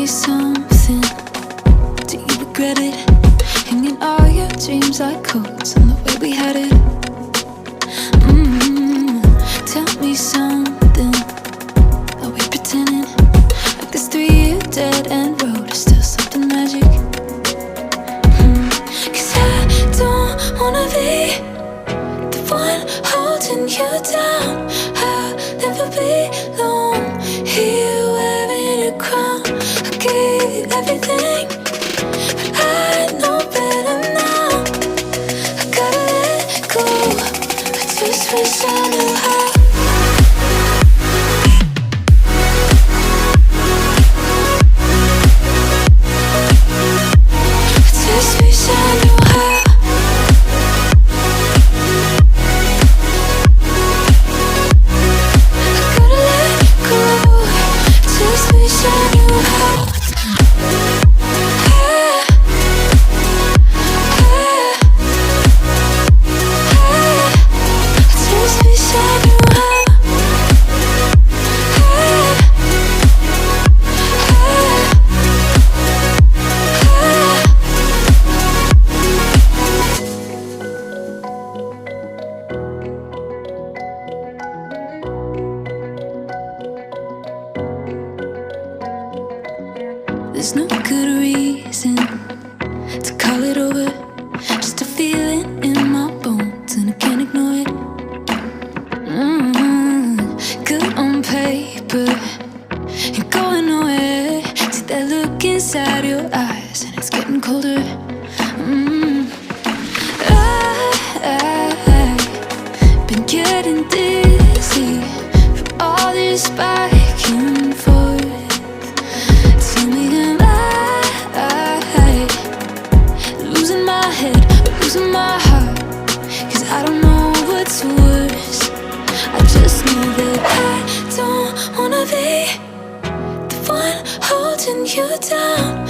me something. Do you regret it? Hanging all your dreams like coats on the way we had it. Tell me something. Are we pretending like this 3-year dead end road is still something magic? Cause I don't wanna be the one holding you down. I'll never be alone here wearing a crown. I gave you everything, but I know better now. I gotta let go. I just wish I knew how. There's no good reason to call it over. Just a feeling in my bones and I can't ignore it. Good on paper, you're going nowhere. See that look inside your eyes and it's getting colder. I've been getting dizzy from all this back and forth. Tell me, am I losing my head or losing my heart? Cause I don't know what's worse. I just know that I don't wanna be the one holding you down.